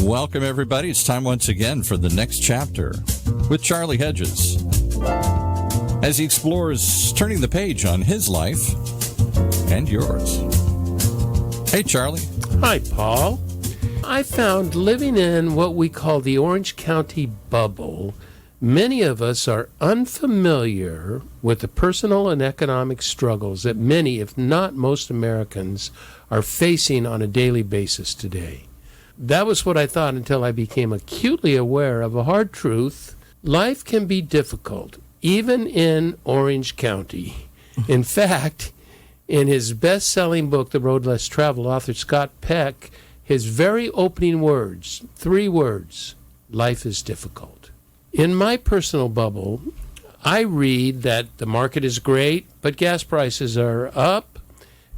Welcome, everybody. It's time once again for the next chapter with Charlie Hedges as he explores turning the page on his life and yours. Hey, Charlie. Hi, Paul. I found living in what we call the Orange County bubble, many of us are unfamiliar with the personal and economic struggles that many, if not most Americans, are facing on a daily basis today. That was what I thought until I became acutely aware of a hard truth. Life can be difficult, even in Orange County. In fact, in his best-selling book, The Road Less Traveled, author Scott Peck, his very opening words, 3 words, life is difficult. In my personal bubble, I read that the market is great, but gas prices are up.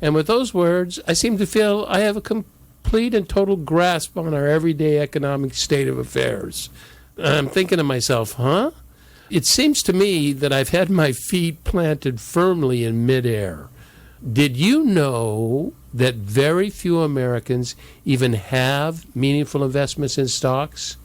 And with those words, I seem to feel I have a complete and total grasp on our everyday economic state of affairs. I'm thinking to myself, huh? It seems to me that I've had my feet planted firmly in midair. Did you know that very few Americans even have meaningful investments in stocks?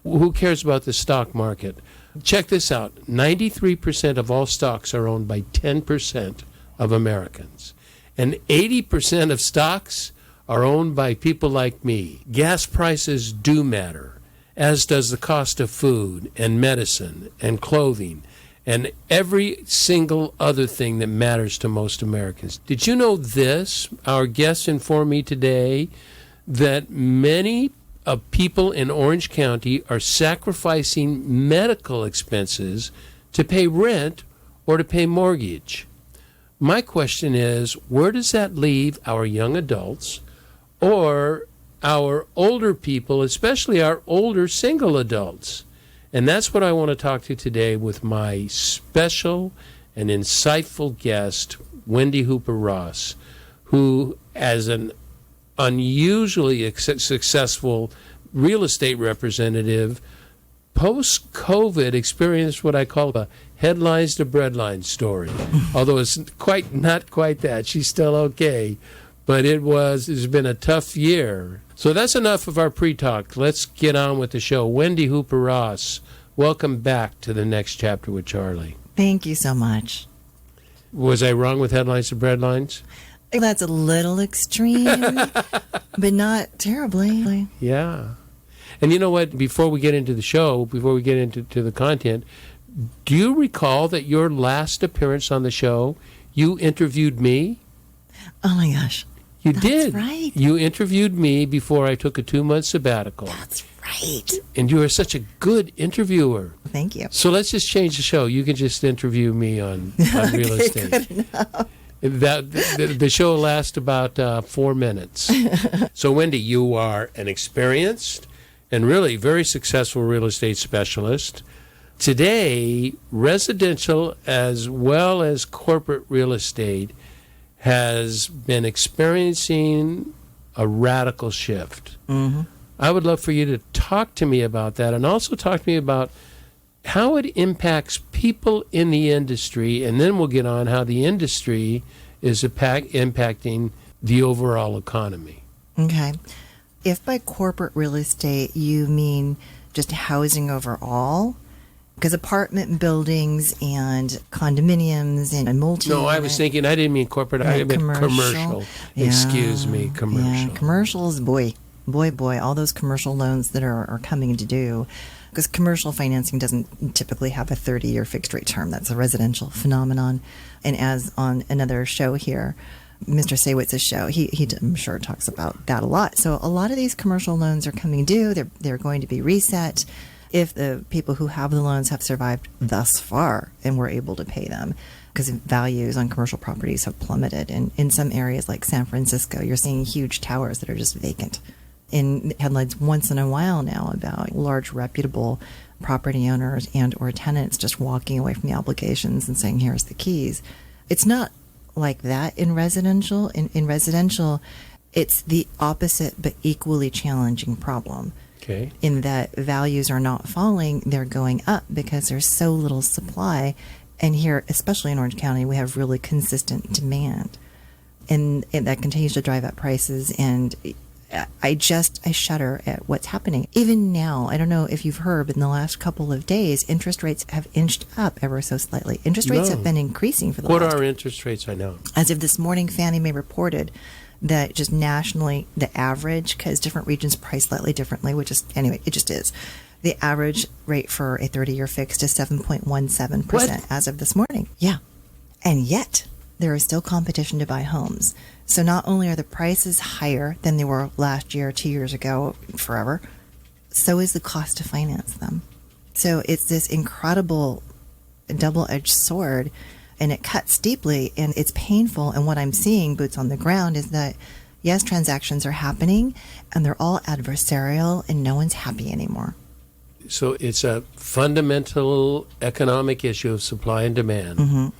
Who cares about the stock market? Check this out. 93% of all stocks are owned by 10% of Americans. And 80% of stocks are owned by people like me. Gas prices do matter, as does the cost of food and medicine and clothing and every single other thing that matters to most Americans. Did you know this? Our guests informed me today that many people in Orange County are sacrificing medical expenses to pay rent or to pay mortgage. My question is, where does that leave our young adults or our older people, especially our older single adults? And that's what I want to talk to today with my special and insightful guest, Wendy Hooper Ross, who, as an unusually successful real estate representative, post-COVID experienced what I call a headlines to breadline story. Although it's not quite that. She's still okay. But it's been a tough year. So that's enough of our pre-talk. Let's get on with the show. Wendy Hooper Ross, welcome back to the next chapter with Charlie. Thank you so much. Was I wrong with headlines to breadlines? That's a little extreme, but not terribly. Yeah. And you know what? Before we get into the show, before we get into the content, do you recall that your last appearance on the show, you interviewed me? Oh, my gosh. You did. That's right. You interviewed me before I took a 2-month sabbatical. That's right. And you are such a good interviewer. Thank you. So let's just change the show. You can just interview me on real estate. Good enough. The show lasts about 4 minutes. So, Wendy, you are an experienced and really very successful real estate specialist. Today, residential as well as corporate real estate has been experiencing a radical shift. Mm-hmm. I would love for you to talk to me about that and also talk to me about how it impacts people in the industry, and then we'll get on how the industry is impacting the overall economy. Okay. If by corporate real estate you mean just housing overall, because apartment buildings and condominiums and multi. No, I was thinking, I didn't mean corporate, I meant commercial. Yeah. Excuse me, commercial. Yeah, commercials, boy, all those commercial loans that are coming to due. Because commercial financing doesn't typically have a 30-year fixed rate term. That's a residential phenomenon. And as on another show here, Mr. Saywitz's show, he I'm sure talks about that a lot. So a lot of these commercial loans are coming due. They're going to be reset if the people who have the loans have survived thus far and were able to pay them, because values on commercial properties have plummeted. And in some areas like San Francisco, you're seeing huge towers that are just vacant. In headlines once in a while now about large reputable property owners and or tenants just walking away from the obligations and saying, here's the keys. It's not like that in residential. In residential, it's the opposite but equally challenging problem. Okay. In that values are not falling, they're going up because there's so little supply. And here, especially in Orange County, we have really consistent demand. And that continues to drive up prices. And I shudder at what's happening. Even now, I don't know if you've heard, but in the last couple of days, interest rates have inched up ever so slightly. Interest rates have been increasing for the What last... are interest rates? I know. As of this morning, Fannie Mae reported that just nationally, the average, because different regions price slightly differently, which is, anyway, it just is. The average rate for a 30-year fixed is 7.17% as of this morning. Yeah. And yet, there is still competition to buy homes. So not only are the prices higher than they were last year, 2 years ago, forever, so is the cost to finance them. So it's this incredible double-edged sword, and it cuts deeply, and it's painful. And what I'm seeing, boots on the ground, is that, yes, transactions are happening, and they're all adversarial, and no one's happy anymore. So it's a fundamental economic issue of supply and demand,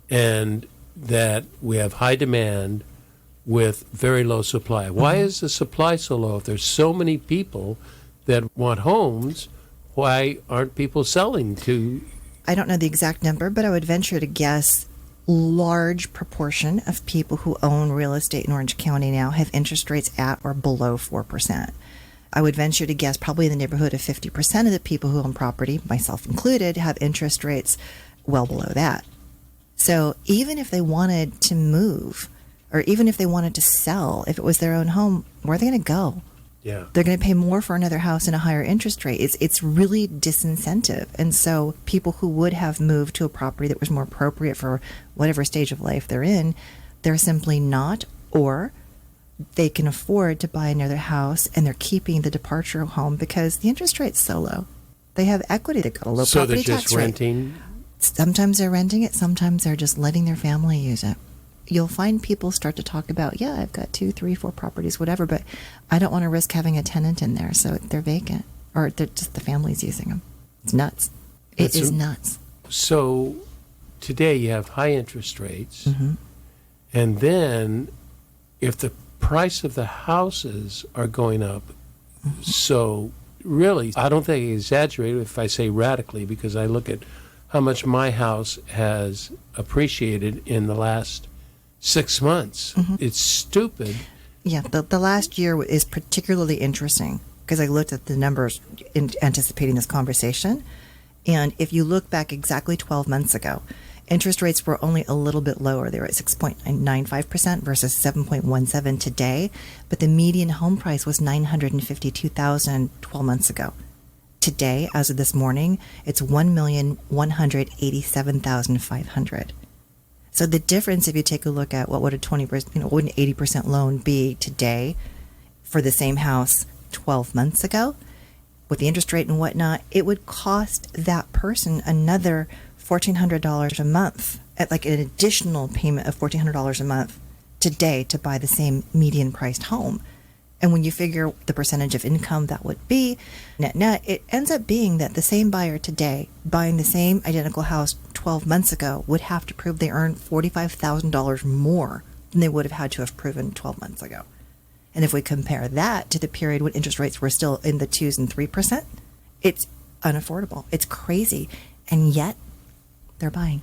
and that we have high demand with very low supply. Why is the supply so low? If there's so many people that want homes, why aren't people selling to... I don't know the exact number, but I would venture to guess large proportion of people who own real estate in Orange County now have interest rates at or below 4%. I would venture to guess probably in the neighborhood of 50% of the people who own property, myself included, have interest rates well below that. So even if they wanted to move, or even if they wanted to sell, if it was their own home, where are they going to go? Yeah. They're going to pay more for another house and a higher interest rate. It's really disincentive. And so people who would have moved to a property that was more appropriate for whatever stage of life they're in, they're simply not, or they can afford to buy another house and they're keeping the departure home because the interest rate's so low. They have equity. They've got a low property tax rate. So they're just renting? Sometimes they're renting it. Sometimes they're just letting their family use it. You'll find people start to talk about, yeah, I've got 2, 3, 4 properties, whatever, but I don't want to risk having a tenant in there, so they're vacant, or they're just the family's using them. It's nuts. It is nuts. So today you have high interest rates, and then if the price of the houses are going up, so really, I don't think I exaggerate if I say radically, because I look at how much my house has appreciated in the last 6 months. It's stupid. Yeah, the last year is particularly interesting because I looked at the numbers in anticipating this conversation. And if you look back exactly 12 months ago, interest rates were only a little bit lower. They were at 6.95% versus 7.17 today. But the median home price was $952,000 12 months ago. Today, as of this morning, it's $1,187,500. So the difference, if you take a look at what would a 20%, what would an 80% loan be today for the same house 12 months ago, with the interest rate and whatnot, it would cost that person another $1,400 a month, at like an additional payment of $1,400 a month today to buy the same median priced home. And when you figure the percentage of income that would be, net, it ends up being that the same buyer today, buying the same identical house 12 months ago, would have to prove they earned $45,000 more than they would have had to have proven 12 months ago. And if we compare that to the period when interest rates were still in the 2s and 3%, it's unaffordable. It's crazy. And yet, they're buying.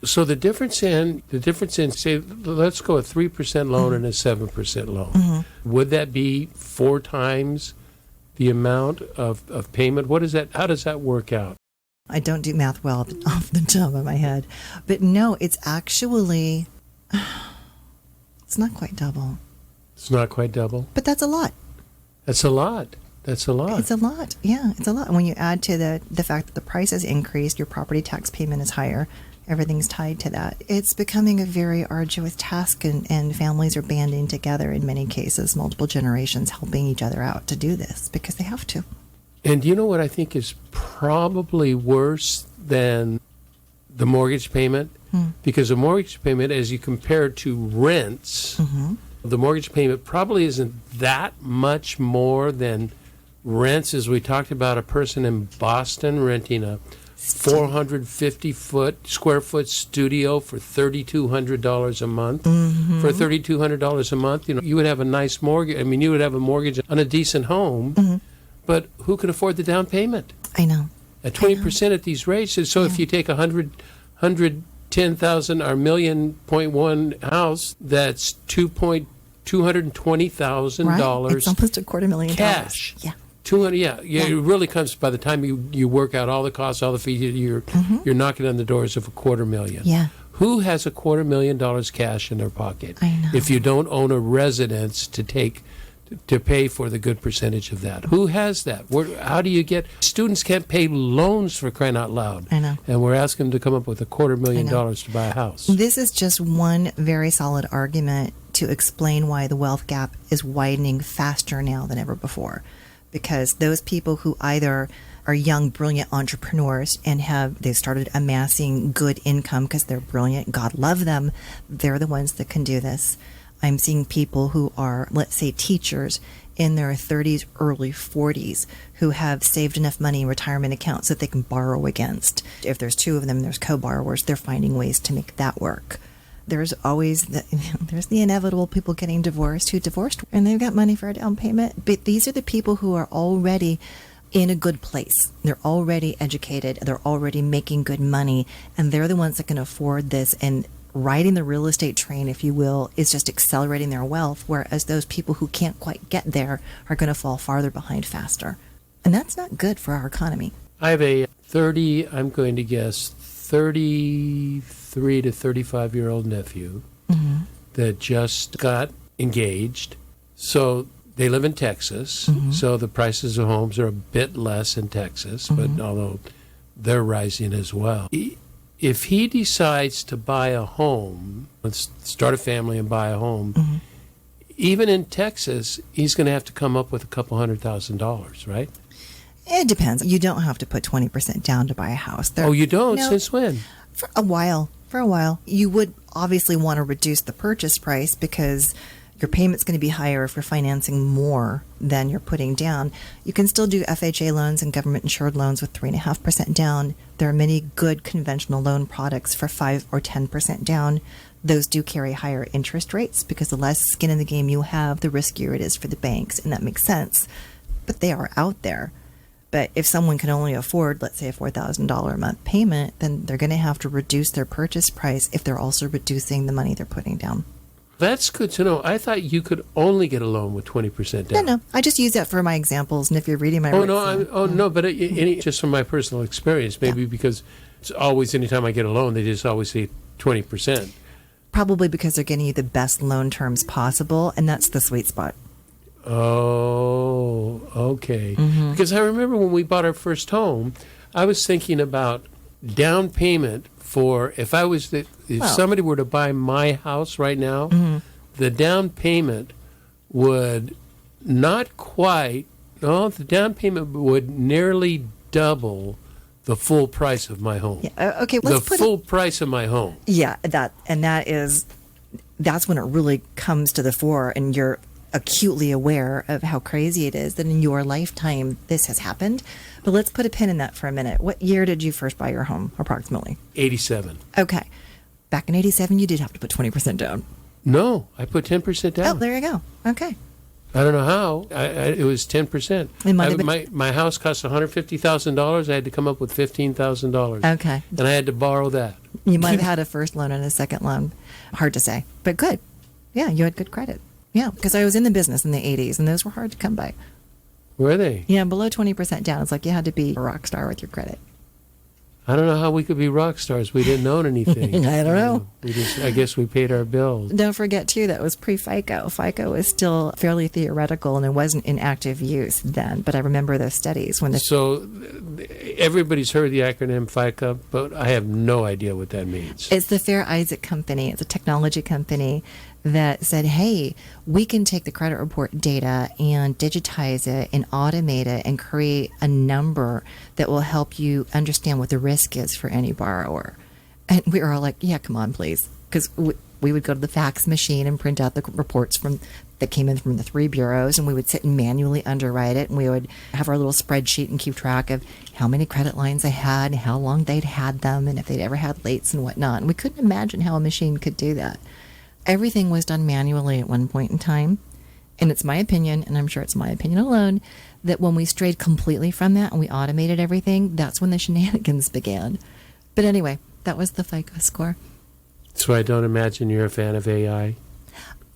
So the difference in say, let's go a 3% loan and a 7% loan. Would that be 4 times the amount of payment? What is that? How does that work out? I don't do math well off the top of my head, but no, it's actually it's not quite double. It's not quite double, but that's a lot. That's a lot. That's a lot. It's a lot. Yeah, it's a lot. And when you add to the fact that the price has increased, your property tax payment is higher. Everything's tied to that. It's becoming a very arduous task, and families are banding together in many cases, multiple generations helping each other out to do this because they have to. And you know what I think is probably worse than the mortgage payment? Because the mortgage payment, as you compare to rents, the mortgage payment probably isn't that much more than rents, as we talked about a person in Boston renting a 450 square foot studio for $3,200 a month. For $3,200 a month, you would have a nice mortgage. I mean, you would have a mortgage on a decent home, but who can afford the down payment? I know. At 20% at these rates. And so if you take 110,000 or $1.1 million house, that's $2.2 $220,000 Right. It's almost $250,000 cash. Yeah. 200, yeah. It really comes by the time you work out all the costs, all the fees. You're knocking on the doors of $250,000. Yeah. Who has $250,000 cash in their pocket? I know. If you don't own a residence to pay for the good percentage of that, who has that? How do you get? Students can't pay loans, for crying out loud. I know. And we're asking them to come up with $250,000 to buy a house. This is just one very solid argument to explain why the wealth gap is widening faster now than ever before. Because those people who either are young, brilliant entrepreneurs and they've started amassing good income because they're brilliant, God love them, they're the ones that can do this. I'm seeing people who are, let's say, teachers in their 30s, early 40s, who have saved enough money in retirement accounts that they can borrow against. If there's two of them, there's co-borrowers, they're finding ways to make that work. There's always there's the inevitable people getting divorced who divorced and they've got money for a down payment. But these are the people who are already in a good place. They're already educated. They're already making good money. And they're the ones that can afford this. And riding the real estate train, if you will, is just accelerating their wealth. Whereas those people who can't quite get there are going to fall farther behind faster. And that's not good for our economy. I have a 33 to 35-year-old nephew that just got engaged. So they live in Texas, so the prices of homes are a bit less in Texas, but although they're rising as well. If he decides to buy a home, let's start a family and buy a home, even in Texas, he's going to have to come up with a couple $100,000, right? It depends. You don't have to put 20% down to buy a house. Oh, you don't? No. Since when? For a while. You would obviously want to reduce the purchase price because your payment's going to be higher if you're financing more than you're putting down. You can still do FHA loans and government-insured loans with 3.5% down. There are many good conventional loan products for 5 or 10% down. Those do carry higher interest rates because the less skin in the game you have, the riskier it is for the banks, and that makes sense. But they are out there. But if someone can only afford, let's say, a $4,000 a month payment, then they're going to have to reduce their purchase price if they're also reducing the money they're putting down. That's good to know. I thought you could only get a loan with 20% down. No. I just use that for my examples. And if you're reading my but just from my personal experience, maybe because it's always, anytime I get a loan, they just always say 20%. Probably because they're getting you the best loan terms possible, and that's the sweet spot. Oh, okay. Because I remember when we bought our first home, I was thinking about down payment for if somebody were to buy my house right now, the down payment would the down payment would nearly double the full price of my home. Yeah, okay, price of my home. Yeah, that's when it really comes to the fore, and you're acutely aware of how crazy it is that in your lifetime this has happened. But let's put a pin in that for a minute. What year did you first buy your home, approximately? 87. Okay. Back in 87, you did have to put 20% down. No, I put 10% down. Oh, there you go. Okay. I don't know how. It was 10%. It might have been... My house cost $150,000. I had to come up with $15,000. Okay. And I had to borrow that. You might have had a first loan and a second loan. Hard to say. But good. Yeah, you had good credit. Yeah, because I was in the business in the 80s, and those were hard to come by. Were they? Yeah, below 20% down. It's like you had to be a rock star with your credit. I don't know how we could be rock stars. We didn't own anything. I don't know. I guess we paid our bills. Don't forget, too, that was pre-FICO. FICO was still fairly theoretical, and it wasn't in active use then. But I remember those studies. So everybody's heard the acronym FICO, but I have no idea what that means. It's the Fair Isaac Company. It's a technology company that said, hey, we can take the credit report data and digitize it and automate it and create a number that will help you understand what the risk is for any borrower. And we were all like, yeah, come on, please. Because we would go to the fax machine and print out the reports that came in from the 3 bureaus, and we would sit and manually underwrite it, and we would have our little spreadsheet and keep track of how many credit lines they had and how long they'd had them and if they'd ever had lates and whatnot. And we couldn't imagine how a machine could do that. Everything was done manually at one point in time. And it's my opinion, and I'm sure it's my opinion alone, that when we strayed completely from that and we automated everything, that's when the shenanigans began. But anyway, that was the FICO score. So I don't imagine you're a fan of AI?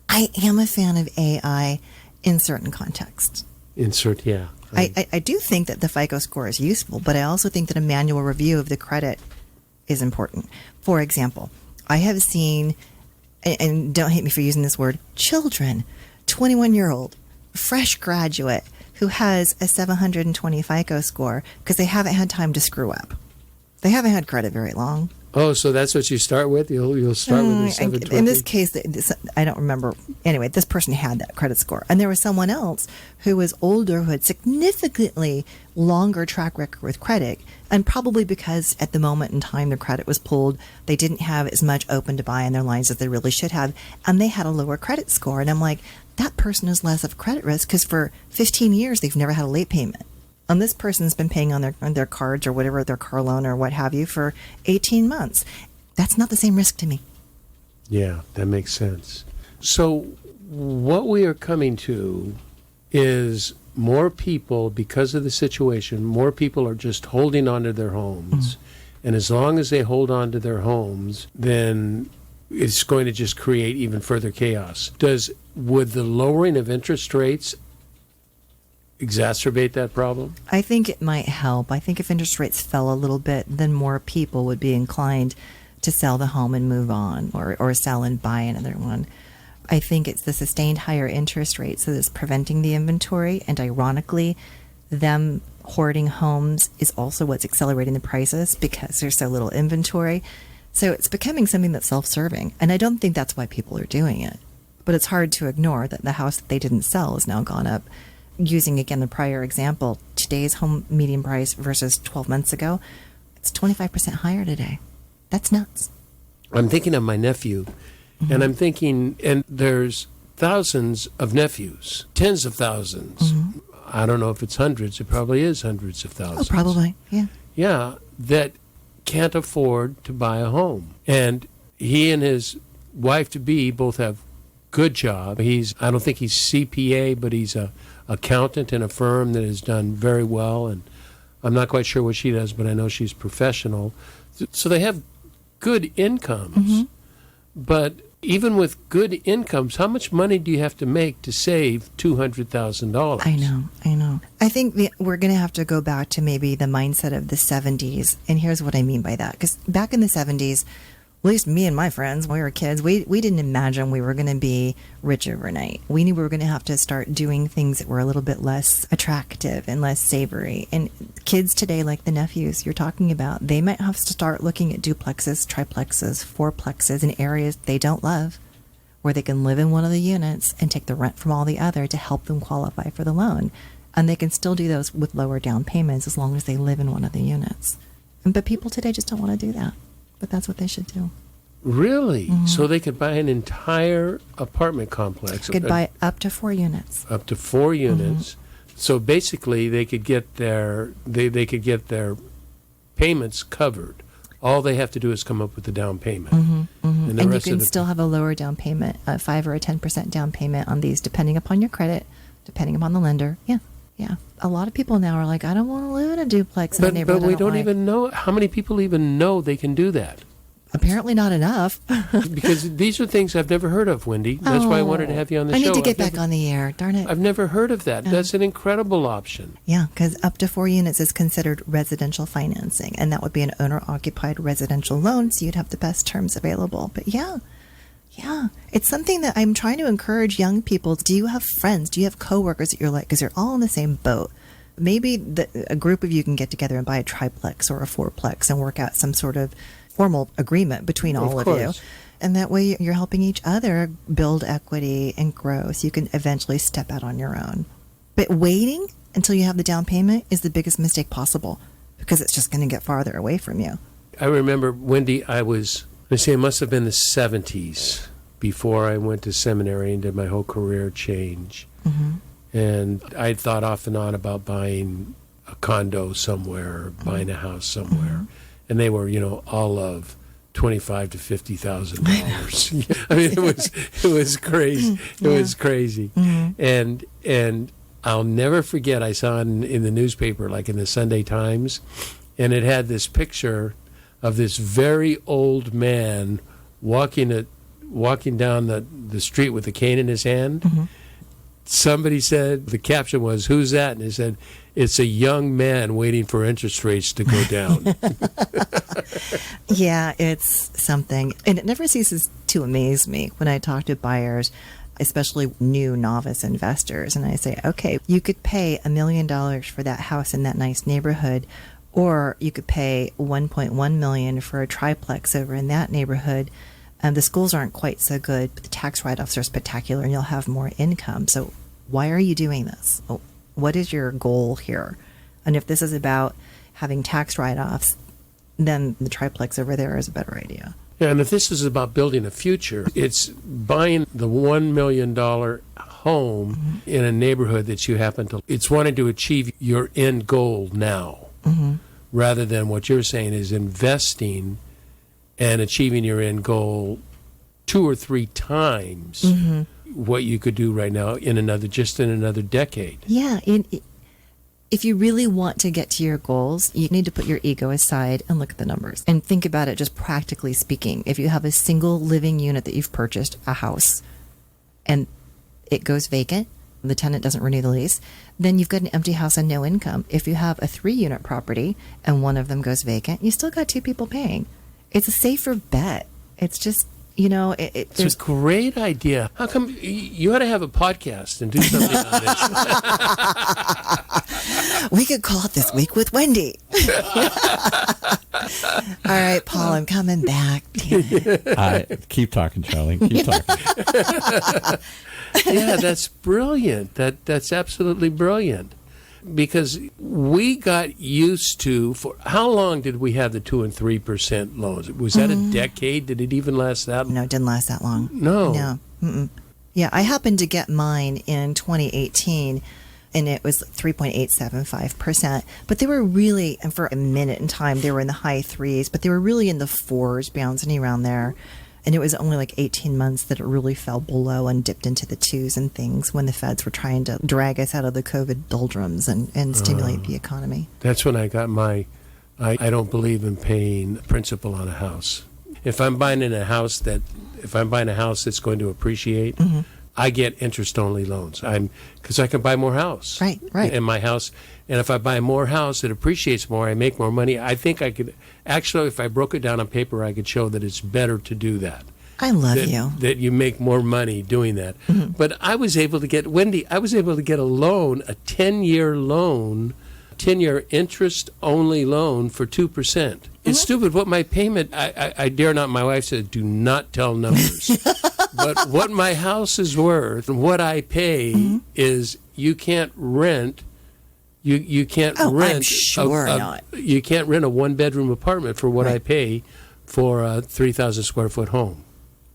I am a fan of AI in certain contexts. Yeah. I do think that the FICO score is useful, but I also think that a manual review of the credit is important. For example, I have seen, and don't hate me for using this word, children, 21-year-old, fresh graduate who has a 720 FICO score because they haven't had time to screw up. They haven't had credit very long. Oh, so that's what you start with? You'll start with the 720? In this case, I don't remember. Anyway, this person had that credit score. And there was someone else who was older who had significantly longer track record with credit. And probably because at the moment in time the credit was pulled, they didn't have as much open to buy in their lines as they really should have. And they had a lower credit score. And I'm like, that person is less of credit risk because for 15 years they've never had a late payment. And this person's been paying on their cards or whatever, their car loan or what have you, for 18 months. That's not the same risk to me. Yeah, that makes sense. So what we are coming to is more people, because of the situation, more people are just holding on to their homes. And as long as they hold on to their homes, then it's going to just create even further chaos. Would the lowering of interest rates exacerbate that problem? I think it might help. I think if interest rates fell a little bit, then more people would be inclined to sell the home and move on, or sell and buy another one. I think it's the sustained higher interest rates that is preventing the inventory, and ironically, them hoarding homes is also what's accelerating the prices because there's so little inventory. So it's becoming something that's self-serving, and I don't think that's why people are doing it. But it's hard to ignore that the house that they didn't sell has now gone up. Using, again, the prior example, today's home median price versus 12 months ago, it's 25% higher today. That's nuts. I'm thinking of my nephew, and I'm thinking, and there's thousands of nephews, tens of thousands. I don't know if it's hundreds. It probably is hundreds of thousands. Oh, probably, yeah. Yeah, that can't afford to buy a home. And he and his wife-to-be both have good job. I don't think he's CPA, but he's a accountant in a firm that has done very well, and I'm not quite sure what she does, but I know she's professional. So they have good incomes. But even with good incomes, how much money do you have to make to save $200,000? I know. I think we're going to have to go back to maybe the mindset of the 70s, and here's what I mean by that. Because back in the 70s, at least me and my friends, when we were kids, we didn't imagine we were going to be rich overnight. We knew we were going to have to start doing things that were a little bit less attractive and less savory. And kids today, like the nephews you're talking about, they might have to start looking at duplexes, triplexes, fourplexes in areas they don't love, where they can live in one of the units and take the rent from all the other to help them qualify for the loan. And they can still do those with lower down payments as long as they live in one of the units. But people today just don't want to do that. But that's what they should do. Really? So they could buy an entire apartment complex. Could buy up to 4 units. Up to 4 units. So basically, they could get their payments covered. All they have to do is come up with the down payment. And you can still have a lower down payment, a 5 or a 10% down payment on these, depending upon your credit, depending upon the lender. Yeah. A lot of people now are like, I don't want to live in a duplex in a neighborhood. But we don't like. even know. How many people even know they can do that? Apparently not enough. Because these are things I've never heard of, Wendy. That's why I wanted to have you on the show. I need to get back on the air. Darn it. I've never heard of that. That's an incredible option. Yeah, because up to 4 units is considered residential financing, and that would be an owner-occupied residential loan, so you'd have the best terms available. But yeah, it's something that I'm trying to encourage young people. Do you have friends? Do you have coworkers that you're like, because you're all in the same boat? Maybe a group of you can get together and buy a triplex or a fourplex and work out some sort of formal agreement between all of you. And that way you're helping each other build equity and grow so you can eventually step out on your own. But waiting until you have the down payment is the biggest mistake possible because it's just going to get farther away from you. I remember, Wendy, it must have been the 70s before I went to seminary and did my whole career change. And I'd thought off and on about buying a condo somewhere, or buying a house somewhere. And they were, all of $25,000 to $50,000. I mean, it was crazy. It was crazy. And I'll never forget, I saw in the newspaper, like in the Sunday Times, and it had this picture of this very old man walking walking down the street with a cane in his hand. Somebody said, the caption was, "Who's that?" And he said, "It's a young man waiting for interest rates to go down." Yeah, it's something. And it never ceases to amaze me when I talk to buyers, especially new novice investors. And I say, okay, you could pay $1 million for that house in that nice neighborhood, or you could pay $1.1 million for a triplex over in that neighborhood. The schools aren't quite so good, but the tax write-offs are spectacular and you'll have more income. So why are you doing this? What is your goal here? And if this is about having tax write-offs, then the triplex over there is a better idea. Yeah, and if this is about building a future, it's buying the $1 million home in a neighborhood that you happen to... It's wanting to achieve your end goal now, rather than what you're saying is investing and achieving your end goal 2 or 3 times what you could do right now in another decade. Yeah, if you really want to get to your goals, you need to put your ego aside and look at the numbers and think about it just practically speaking. If you have a single living unit that you've purchased, a house, and it goes vacant, the tenant doesn't renew the lease, then you've got an empty house and no income. If you have a 3-unit property and one of them goes vacant, you still got 2 people paying. It's a safer bet. It's just, It's a great idea. How come you ought to have a podcast and do something on this? We could call it This Week with Wendy. All right, Paul, I'm coming back. Keep talking, Charlie. Keep talking. Yeah, that's brilliant. That's absolutely brilliant. Because we got used to, for how long did we have the 2% and 3% loans? Was that a decade? Did it even last that long? No, it didn't last that long. No. Mm-mm. Yeah, I happened to get mine in 2018, and it was 3.875%. But they were really, and for a minute in time, they were in the high 3s, but they were really in the 4s, bouncing around there. And it was only like 18 months that it really fell below and dipped into the 2s and things when the feds were trying to drag us out of the COVID doldrums and stimulate the economy. That's when I got I don't believe in paying principal on a house. If I'm buying a house that's going to appreciate, I get interest-only loans. Because I can buy more house. Right. In my house. And if I buy more house, it appreciates more. I make more money. I think I could, actually, if I broke it down on paper, I could show that it's better to do that. I love you. That you make more money doing that. But I was able to get, Wendy, a loan, a 10-year loan, 10-year interest-only loan for 2%. It's stupid. What my payment, I dare not, my wife said, do not tell numbers. But what my house is worth and what I pay is you can't rent. You can't rent. I'm sure not. You can't rent a 1-bedroom apartment for what I pay for a 3,000 square foot home.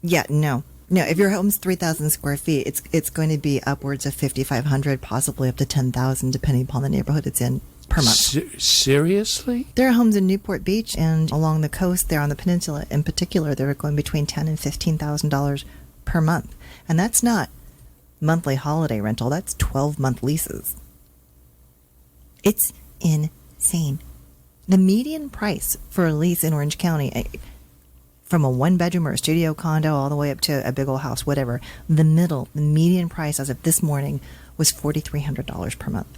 Yeah, no. If your home's 3,000 square feet, it's going to be upwards of 5,500, possibly up to 10,000, depending upon the neighborhood it's in per month. Seriously? There are homes in Newport Beach and along the coast there on the peninsula in particular that are going between $10,000 and $15,000 per month, and that's not monthly holiday rental. That's 12-month leases. It's insane. The median price for a lease in Orange County, from a 1-bedroom or a studio condo all the way up to a big old house, whatever, the median price as of this morning was $4,300 per month.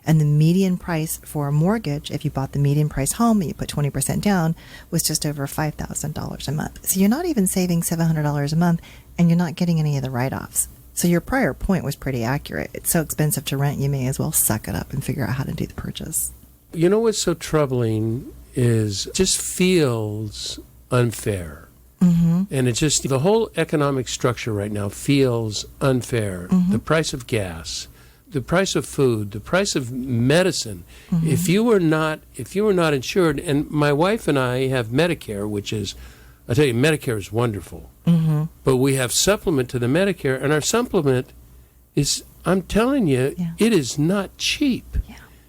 And the median price for a mortgage, if you bought the median price home and you put 20% down, was just over $5,000 a month. So you're not even saving $700 a month, and you're not getting any of the write-offs. So your prior point was pretty accurate. It's so expensive to rent, you may as well suck it up and figure out how to do the purchase. You know what's so troubling is it just feels unfair. And it's just, the whole economic structure right now feels unfair. The price of gas, the price of food, the price of medicine. If you were not insured, and my wife and I have Medicare, which is, I tell you, Medicare is wonderful. But we have supplement to the Medicare, and our supplement is, I'm telling you, it is not cheap.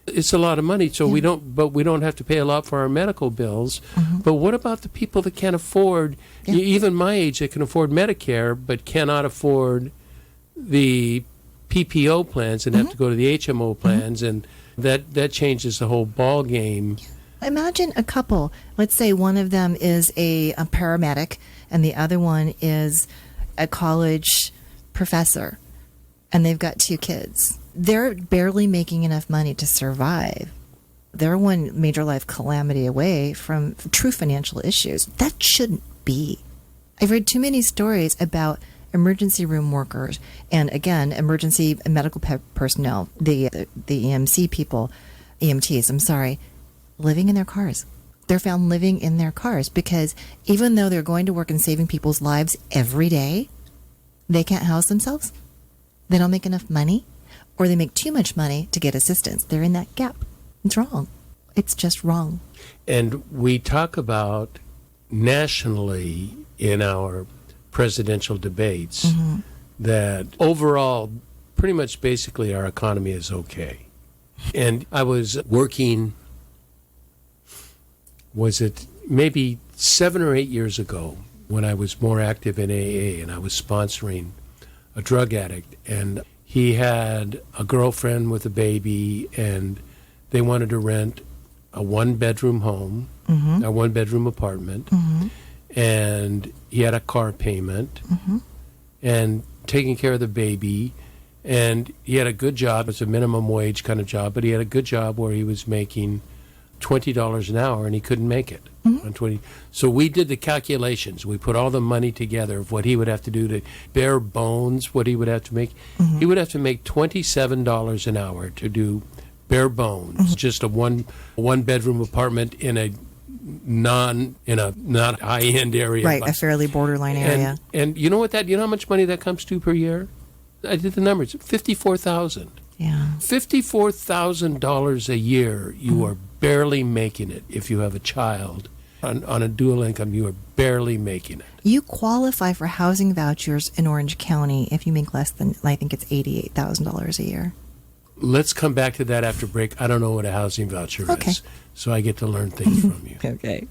It's a lot of money, so we don't have to pay a lot for our medical bills. But what about the people that can't afford, even my age, that can afford Medicare but cannot afford the PPO plans and have to go to the HMO plans, and that changes the whole ball game. Imagine a couple. Let's say one of them is a paramedic and the other one is a college professor and they've got 2 kids. They're barely making enough money to survive. They're one major life calamity away from true financial issues. That shouldn't be. I've read too many stories about emergency room workers and, again, emergency medical personnel, the EMC people, EMTs, I'm sorry, living in their cars. They're found living in their cars because even though they're going to work and saving people's lives every day, they can't house themselves. They don't make enough money, or they make too much money to get assistance. They're in that gap. It's wrong. It's just wrong. And we talk about nationally in our presidential debates that overall, pretty much basically our economy is okay. And I was working, was it maybe 7 or 8 years ago when I was more active in AA, and I was sponsoring a drug addict, and he had a girlfriend with a baby, and they wanted to rent a 1-bedroom home, a 1-bedroom apartment, and he had a car payment, and taking care of the baby, and he had a good job. It's a minimum wage kind of job, but he had a good job where he was making $20 an hour, and he couldn't make it on 20. So we did the calculations. We put all the money together of what he would have to do to bare bones, what he would have to make. He would have to make $27 an hour to do bare bones, just a one-bedroom apartment in a not high-end area. Right, a fairly borderline area. And you know what you know how much money that comes to per year? I did the numbers, $54,000. Yeah. $54,000 a year, you are barely making it. If you have a child on a dual income, you are barely making it. You qualify for housing vouchers in Orange County if you make less than, I think it's $88,000 a year. Let's come back to that after break. I don't know what a housing voucher is, so I get to learn things from you. Okay.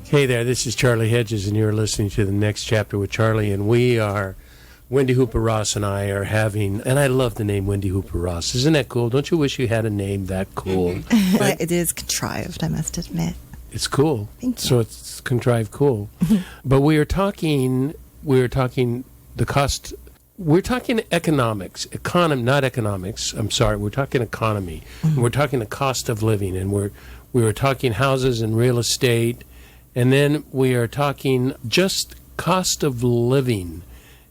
Hey there, this is Charlie Hedges, and you're listening to The Next Chapter with Charlie, and Wendy Hooper Ross and I are having, and I love the name Wendy Hooper Ross. Isn't that cool? Don't you wish you had a name that cool? Well, it is contrived, I must admit. It's cool. Thank you. So it's contrived cool. But we are talking the cost, we're talking economics, not economics, I'm sorry, we're talking economy. And we're talking the cost of living, and we were talking houses and real estate. And then we are talking just cost of living,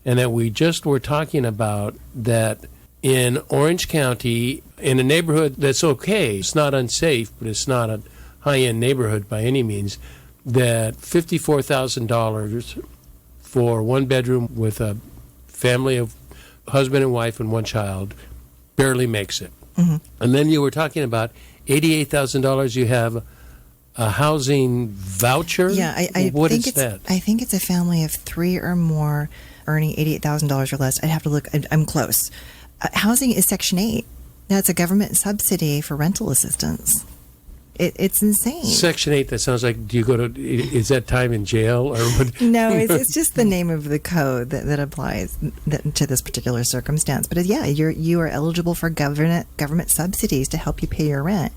and that we just were talking about that in Orange County, in a neighborhood that's okay, it's not unsafe, but it's not a high-end neighborhood by any means, that $54,000 for 1 bedroom with a family of husband and wife and 1 child barely makes it. And then you were talking about $88,000 you have a housing voucher? Yeah, What is that? I think it's a family of 3 or more earning $88,000 or less. I'd have to look. I'm close. Housing is Section 8. That's a government subsidy for rental assistance. It's insane. Section 8, that sounds like, is that time in jail? Or what? No, it's just the name of the code that applies to this particular circumstance. But yeah, you are eligible for government subsidies to help you pay your rent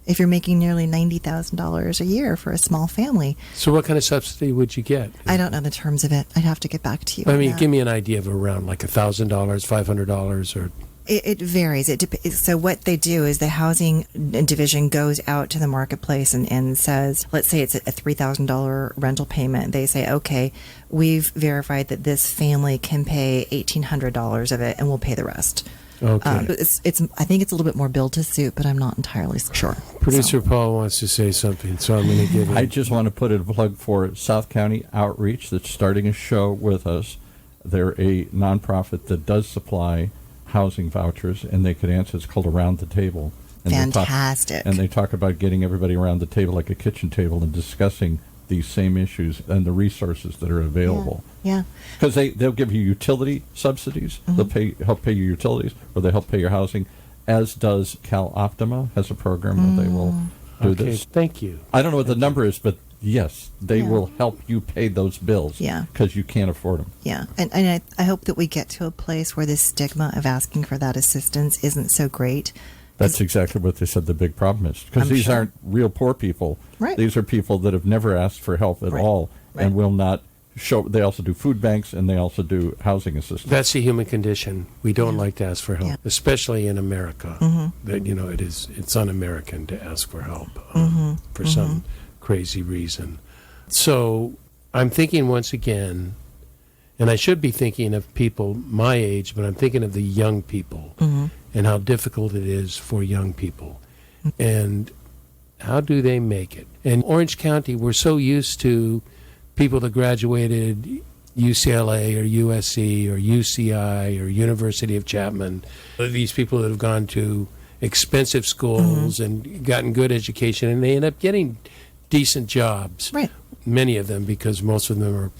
if you're making nearly $90,000 a year for a small family. So what kind of subsidy would you get? I don't know the terms of it. I'd have to get back to you. I mean, give me an idea of around like $1,000, $500, or... It varies. So what they do is the housing division goes out to the marketplace and says, let's say it's a $3,000 rental payment. They say, okay, we've verified that this family can pay $1,800 of it, and we'll pay the rest. Okay. I think it's a little bit more build to suit, but I'm not entirely sure. Producer Paul wants to say something, so I'm going to give him... I just want to put a plug for South County Outreach that's starting a show with us. They're a nonprofit that does supply housing vouchers, and they could answer. It's called Around the Table. And Fantastic. They talk about getting everybody around the table like a kitchen table and discussing these same issues and the resources that are available. Yeah. Because they'll give you utility subsidies. They'll help pay your utilities, or they help pay your housing, as does Cal Optima has a program where they will do this. Thank you. I don't know what the number is, but yes, they will help you pay those bills because you can't afford them. Yeah. And I hope that we get to a place where this stigma of asking for that assistance isn't so great. That's exactly what they said the big problem is. Because these aren't real poor people. Right. These are people that have never asked for help at all and will not show. They also do food banks, and they also do housing assistance. That's the human condition. We don't like to ask for help, especially in America. That it's un-American to ask for help for some crazy reason. So I'm thinking once again, and I should be thinking of people my age, but I'm thinking of the young people and how difficult it is for young people. And how do they make it? In Orange County, we're so used to people that graduated UCLA or USC or UCI or University of Chapman, these people that have gone to expensive schools and gotten good education, and they end up getting decent jobs. Right. Many of them, because most of them are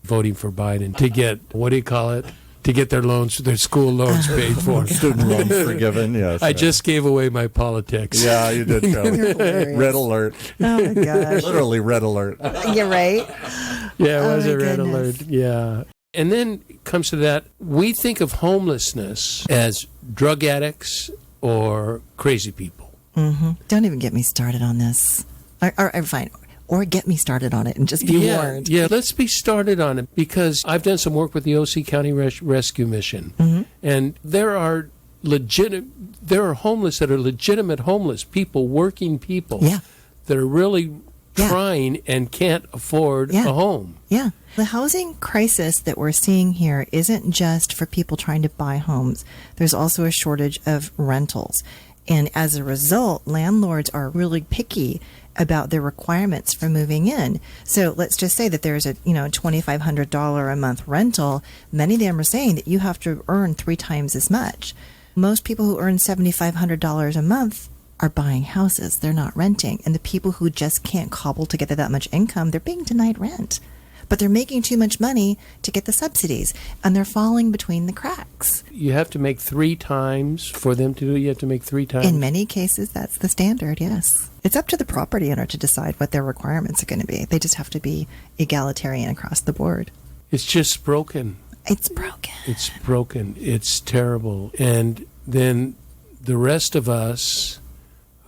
voting for Biden to get, what do you call it? To get their loans, their school loans paid for. Student loans forgiven, yes. I just gave away my politics. Yeah, you did, Charlie. Red alert. Oh, my gosh. Literally red alert. You're right. Yeah, it was Oh, a my red goodness. alert. Yeah. And then comes to that, we think of homelessness as drug addicts or crazy people. Don't even get me started on this. Or fine. Or get me started on it and just be warned. Yeah, let's be started on it, because I've done some work with the OC County Rescue Mission, and there are homeless that are legitimate homeless people, working people that are really trying and can't afford a home. Yeah. The housing crisis that we're seeing here isn't just for people trying to buy homes. There's also a shortage of rentals. And as a result, landlords are really picky about their requirements for moving in. So let's just say that there's a $2,500 a month rental. Many of them are saying that you have to earn 3 times as much. Most people who earn $7,500 a month are buying houses. They're not renting. And the people who just can't cobble together that much income, they're being denied rent. But they're making too much money to get the subsidies, and they're falling between the cracks. You have to make 3 times for them to do it. You have to make 3 times. In many cases, that's the standard, yes. It's up to the property owner to decide what their requirements are going to be. They just have to be egalitarian across the board. It's just broken. It's broken. It's broken. It's terrible. And then the rest of us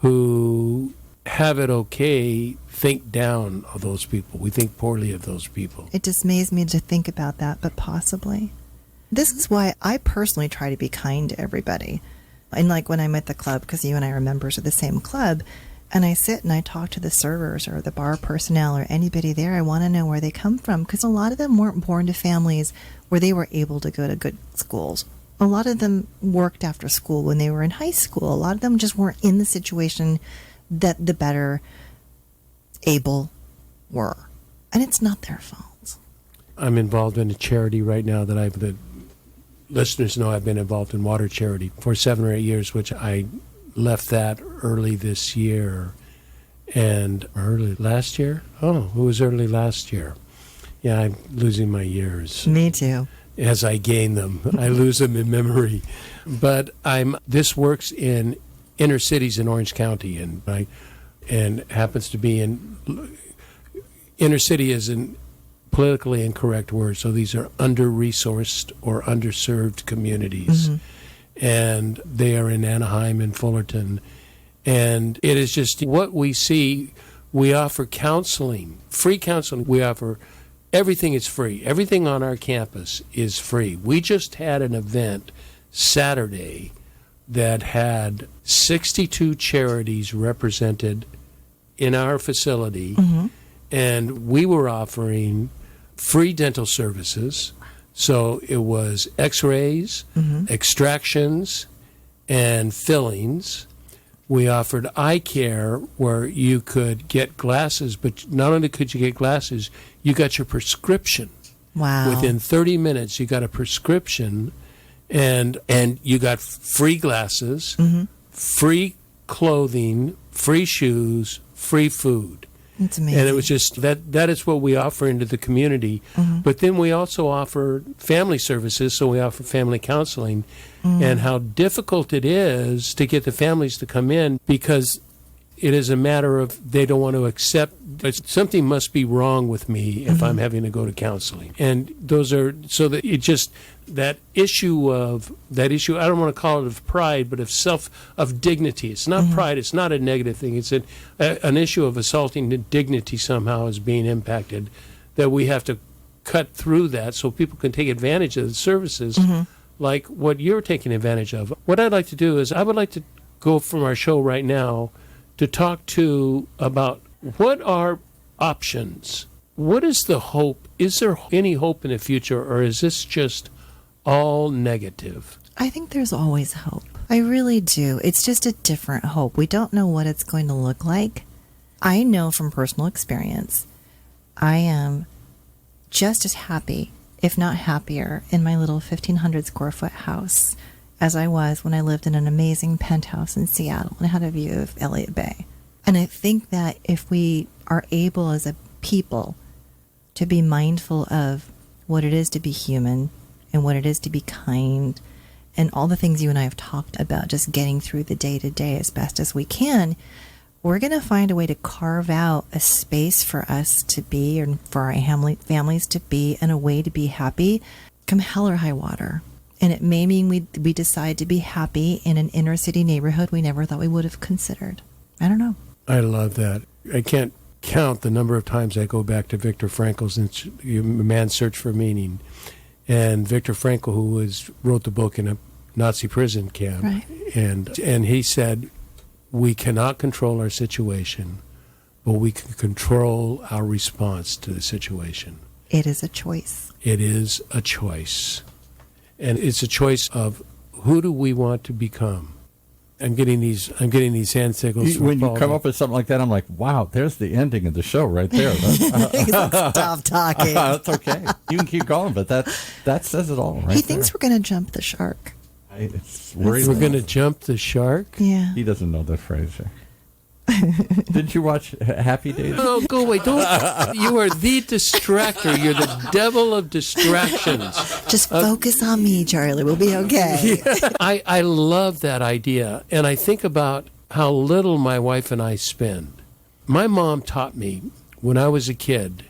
who have it okay think down of those people. We think poorly of those people. It dismays me to think about that, but possibly. This is why I personally try to be kind to everybody. And like when I'm at the club, because you and I are members of the same club, and I sit and I talk to the servers or the bar personnel or anybody there, I want to know where they come from, because a lot of them weren't born to families where they were able to go to good schools. A lot of them worked after school when they were in high school. A lot of them just weren't in the situation that the better able were. And it's not their fault. I'm involved in a charity right now the listeners know I've been involved in water charity for 7 or 8 years, which I left that early this year. And early last year? Oh, it was early last year. Yeah, I'm losing my years. Me too. As I gain them, I lose them in memory. But this works in inner cities in Orange County, and happens to be in inner city is an politically incorrect word. So these are under-resourced or underserved communities, and they are in Anaheim and Fullerton. And it is just what we see. We offer counseling, free counseling. We offer everything is free. Everything on our campus is free. We just had an event Saturday that had 62 charities represented in our facility, and we were offering free dental services. So it was x-rays, extractions, and fillings. We offered eye care where you could get glasses, but not only could you get glasses, you got your prescription. Wow. Within 30 minutes, you got a prescription, and you got free glasses, free clothing, free shoes, free food. It's amazing. And it was just that is what we offer into the community. But then we also offer family services, so we offer family counseling, and how difficult it is to get the families to come in because it is a matter of they don't want to accept something must be wrong with me if I'm having to go to counseling. And those are so that it just that issue I don't want to call it of pride, but of dignity. It's not pride. It's not a negative thing. It's an issue of assaulting the dignity somehow is being impacted, that we have to cut through that so people can take advantage of the services like what you're taking advantage of. What I'd like to do is I would like to go from our show right now to talk to about what are options. What is the hope? Is there any hope in the future, or is this just all negative? I think there's always hope. I really do. It's just a different hope. We don't know what it's going to look like. I know from personal experience, I am just as happy, if not happier, in my little 1,500 square foot house as I was when I lived in an amazing penthouse in Seattle and had a view of Elliott Bay. And I think that if we are able as a people to be mindful of what it is to be human and what it is to be kind and all the things you and I have talked about, just getting through the day-to-day as best as we can, we're going to find a way to carve out a space for us to be and for our families to be and a way to be happy come hell or high water. And it may mean we decide to be happy in an inner city neighborhood we never thought we would have considered. I don't know. I love that. I can't count the number of times I go back to Viktor Frankl's Man's Search for Meaning. And Viktor Frankl, who wrote the book in a Nazi prison camp, right. and he said, we cannot control our situation, but we can control our response to the situation. It is a choice. It is a choice. And it's a choice of who do we want to become. I'm getting these hand signals. When you come up with something like that, I'm like, wow, there's the ending of the show right there. Stop talking. That's okay. You can keep going, but that says it all right He thinks we're going to jump the shark. We're going to jump the shark? Yeah. He doesn't know the phrase. Didn't you watch Happy Days? No, go away. Don't. You are the distractor. You're the devil of distractions. Just focus on me, Charlie. We'll be okay. Yeah. I love that idea. And I think about how little my wife and I spend. My mom taught me when I was a kid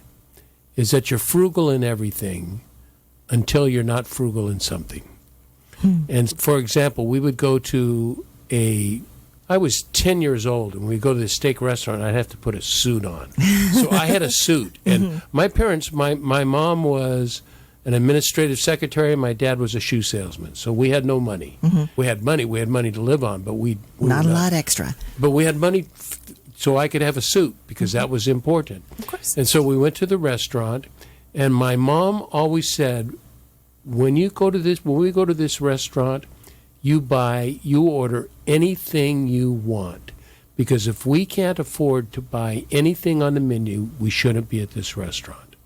is that you're frugal in everything until you're not frugal in something. And for example, we would go to I was 10 years old, and we'd go to the steak restaurant, I'd have to put a suit on. So I had a suit. And my parents, my mom was an administrative secretary, and my dad was a shoe salesman. So we had no money. We had money to live on, but we not a lot extra. But we had money so I could have a suit, because that was important. Of course. And so we went to the restaurant, and my mom always said, when we go to this restaurant, you order anything you want, because if we can't afford to buy anything on the menu, we shouldn't be at this restaurant.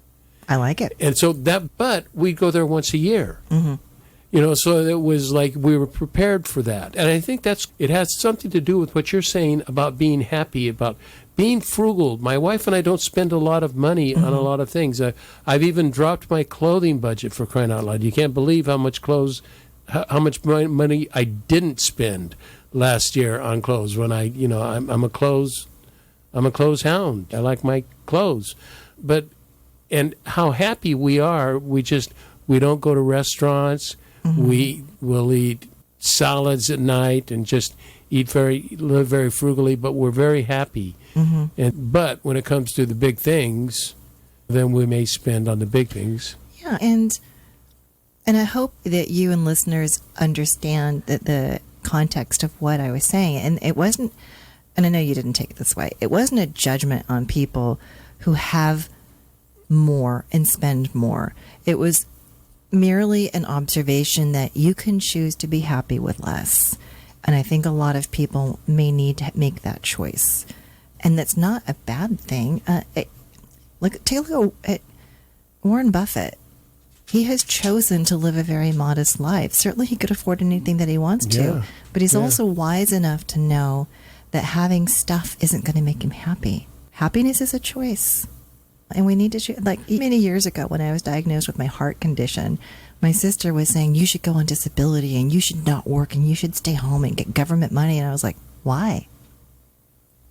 I like it. And so but we'd go there once a year. So it was like we were prepared for that. And I think it has something to do with what you're saying about being happy, about being frugal. My wife and I don't spend a lot of money on a lot of things. I've even dropped my clothing budget, for crying out loud. You can't believe how much money I didn't spend last year on clothes. When I'm a clothes hound. I like my clothes, and how happy we are. We don't go to restaurants. We will eat salads at night and just live very frugally. But we're very happy. But when it comes to the big things, then we may spend on the big things. Yeah, and I hope that you and listeners understand that the context of what I was saying. And it wasn't, and I know you didn't take it this way, it wasn't a judgment on people who have more and spend more. It was merely an observation that you can choose to be happy with less. And I think a lot of people may need to make that choice. And that's not a bad thing. Take a look at Warren Buffett. He has chosen to live a very modest life. Certainly he could afford anything that he wants to, but he's also wise enough to know that having stuff isn't going to make him happy. Happiness is a choice. And we need to choose. Like many years ago when I was diagnosed with my heart condition, my sister was saying, you should go on disability and you should not work and you should stay home and get government money. And I was like, why?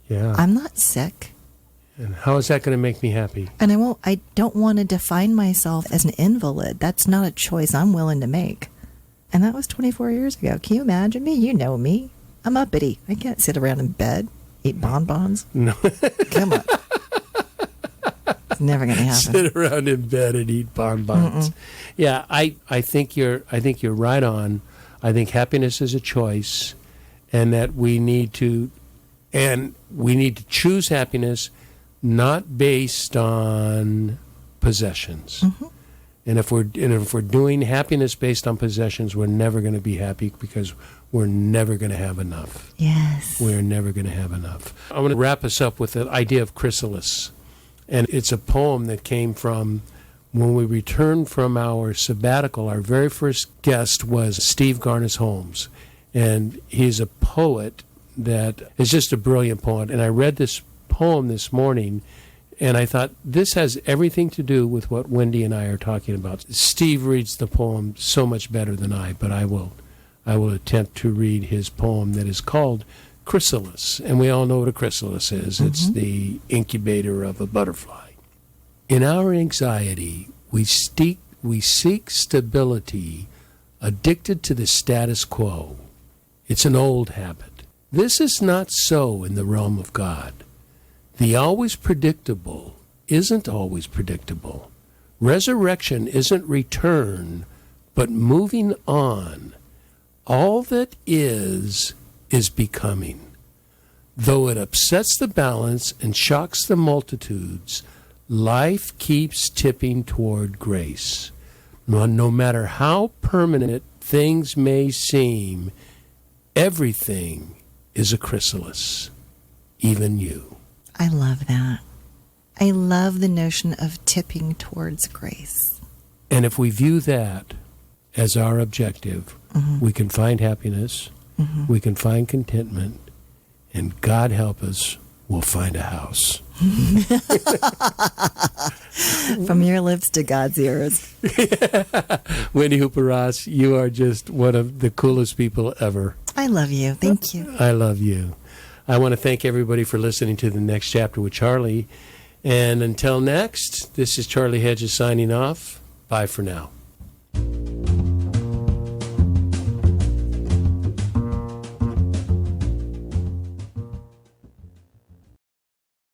Yeah. I'm not sick. And how is that going to make me happy? And I don't want to define myself as an invalid. That's not a choice I'm willing to make. And that was 24 years ago. Can you imagine me? You know me. I'm uppity. I can't sit around in bed, eat bonbons. No. Come on. It's never going to happen. Sit around in bed and eat bonbons. Yeah, I think you're right on. I think happiness is a choice, and that we need to choose happiness not based on possessions. And if we're doing happiness based on possessions, we're never going to be happy because we're never going to have enough. Yes. We're never going to have enough. I want to wrap us up with the idea of chrysalis. And it's a poem that came from when we returned from our sabbatical. Our very first guest was Steve Garnis-Holmes. And he's a poet that is just a brilliant poet. And I read this poem this morning, and I thought, this has everything to do with what Wendy and I are talking about. Steve reads the poem so much better than I, but I will attempt to read his poem that is called Chrysalis. And we all know what a chrysalis is. It's the incubator of a butterfly. In our anxiety, we seek stability, addicted to the status quo. It's an old habit. This is not so in the realm of God. The always predictable isn't always predictable. Resurrection isn't return, but moving on. All that is becoming. Though it upsets the balance and shocks the multitudes, life keeps tipping toward grace. No matter how permanent things may seem, everything is a chrysalis, even you. I love that. I love the notion of tipping towards grace. And if we view that as our objective, we can find happiness, we can find contentment, and God help us, we'll find a house. From your lips to God's ears. Wendy Hooper Ross, you are just one of the coolest people ever. I love you. Thank you. I love you. I want to thank everybody for listening to The Next Chapter with Charlie. And until next, this is Charlie Hedges signing off. Bye for now.